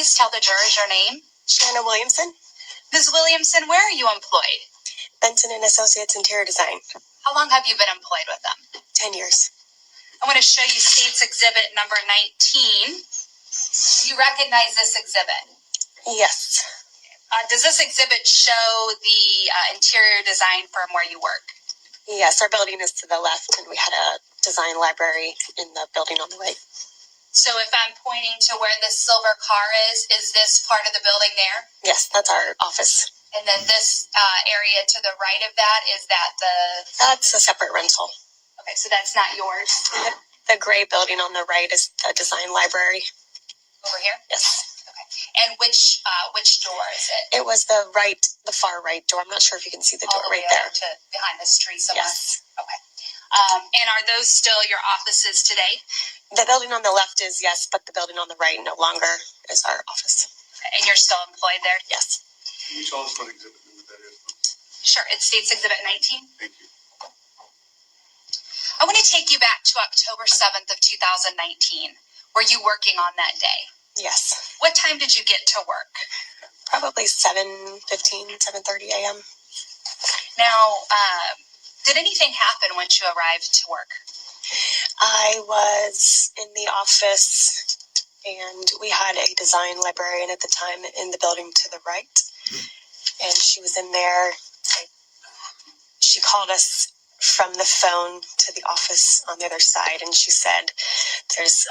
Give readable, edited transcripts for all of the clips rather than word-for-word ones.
please tell the jurors your name? Shanna Williamson. Ms. Williamson, where are you employed? Benson and Associates Interior Design. How long have you been employed with them? 10 years. I want to show you State's Exhibit number 19. Do you recognize this exhibit? Yes. Does this exhibit show the interior design firm where you work? Yes, our building is to the left, and we had a design library in the building on the right. So if I'm pointing to where this silver car is this part of the building there? Yes, that's our office. And then this area to the right of that, is that That's a separate rental. Okay, so that's not yours? The gray building on the right is the design library. Over here? Yes. Okay. And which door is it? It was the far right door. I'm not sure if you can see the door right there. To behind this tree somewhere? Yes. Okay. And are those still your offices today? The building on the left is, yes, but the building on the right no longer is our office. Okay. And you're still employed there? Yes. Can you tell us what exhibit number that is? Sure. It's State's Exhibit 19. Thank you. I want to take you back to October 7th of 2019. Were you working on that day? Yes. What time did you get to work? Probably 7:15, 7:30 a.m. Now, did anything happen once you arrived to work? I was in the office, and we had a design librarian at the time in the building to the right, and she was in there. She called us from the phone to the office on the other side, and she said, there's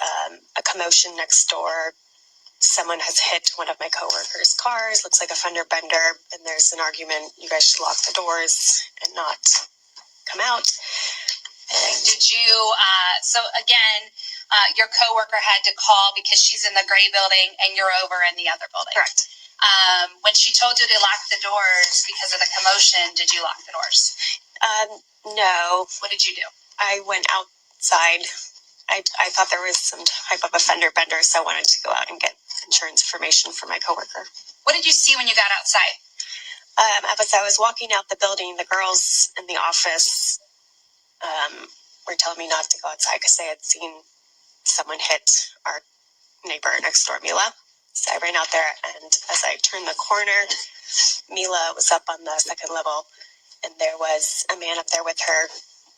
a commotion next door. Someone has hit one of my coworkers' cars, looks like a fender bender, and there's an argument. You guys should lock the doors and not come out. And did you, so again, your coworker had to call because she's in the gray building and you're over in the other building. Correct. When she told you to lock the doors because of the commotion, did you lock the doors? No. What did you do? I went outside. I thought there was some type of a fender bender, so I wanted to go out and get insurance information for my coworker. What did you see when you got outside? As I was walking out the building, the girls in the office were telling me not to go outside because they had seen someone hit our neighbor next door, Mila. So I ran out there, and as I turned the corner, Mila was up on the second level, and there was a man up there with her,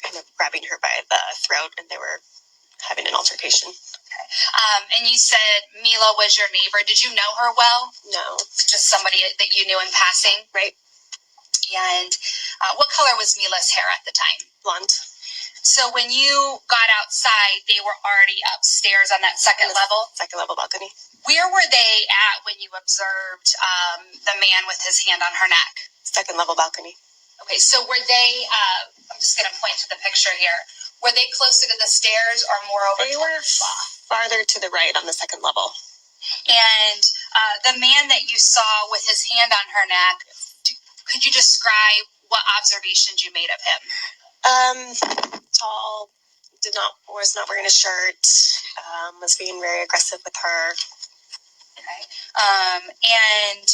kind of grabbing her by the throat, and they were having an altercation. Okay. And you said Mila was your neighbor. Did you know her well? No. Just somebody that you knew in passing? Right. And what color was Mila's hair at the time? Blonde. So when you got outside, they were already upstairs on that second level? Second level balcony. Where were they at when you observed the man with his hand on her neck? Second level balcony. Okay, so were they, I'm just going to point to the picture here, were they closer to the stairs or more over They were farther to the right on the second level. And the man that you saw with his hand on her neck, could you describe what observations you made of him? Tall, was not wearing a shirt, was being very aggressive with her. Okay. And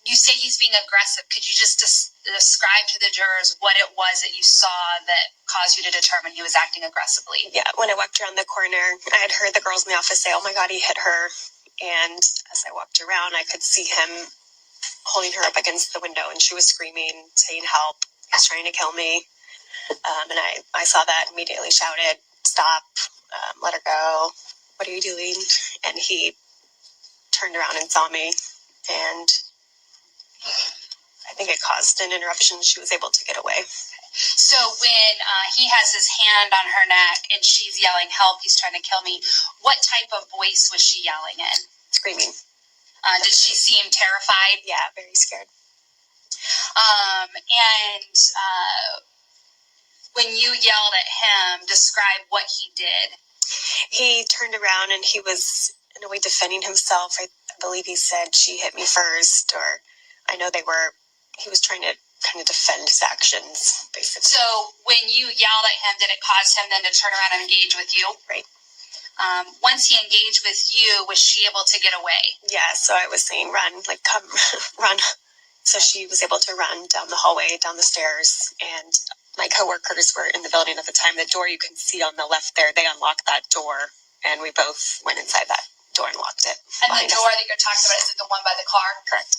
you say he's being aggressive. Could you just describe to the jurors what it was that you saw that caused you to determine he was acting aggressively? Yeah, when I walked around the corner, I had heard the girls in the office say, "Oh my God, he hit her." And as I walked around, I could see him holding her up against the window, and she was screaming, saying, "Help, he's trying to kill me." And I saw that, immediately shouted, "Stop, let her go. What are you doing?" And he turned around and saw me, and I think it caused an interruption. She was able to get away. So when he has his hand on her neck and she's yelling, "Help, he's trying to kill me," what type of voice was she yelling in? Screaming. Did she seem terrified? Yeah, very scared. And when you yelled at him, describe what he did. He turned around and he was in a way defending himself. I believe he said, "She hit me first," or I know he was trying to kind of defend his actions, basically. So when you yelled at him, did it cause him then to turn around and engage with you? Right. Once he engaged with you, was she able to get away? Yeah, so I was saying, "Run, like, come, run." So she was able to run down the hallway, down the stairs, and my coworkers were in the building at the time. The door you can see on the left there, they unlocked that door, and we both went inside that door and locked it. And the door that you're talking about, is it the one by the car? Correct.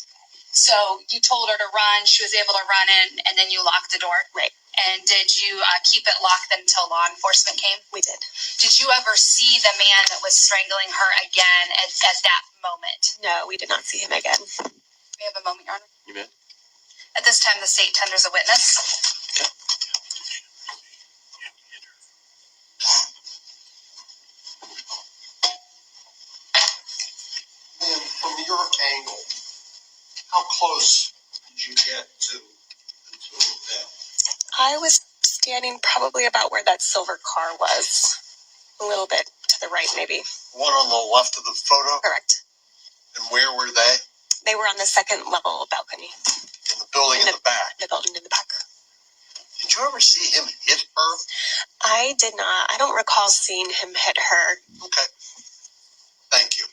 So you told her to run, she was able to run in, and then you locked the door? Right. And did you keep it locked until law enforcement came? We did. Did you ever see the man that was strangling her again at that moment? No, we did not see him again. We have a moment, Your Honor. You may. At this time, the state tenders a witness. And from your angle, how close did you get to the two of them? I was standing probably about where that silver car was. A little bit to the right, maybe. One on the left of the photo? Correct. And where were they? They were on the second level balcony. In the building in the back? The building in the back. Did you ever see him hit her? I did not. I don't recall seeing him hit her. Okay. Thank you.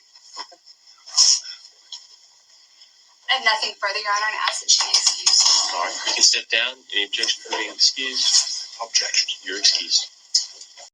And nothing further, Your Honor, and ask that she be excused. All right, you can step down. Any objection for being excused? Objection. You're excused.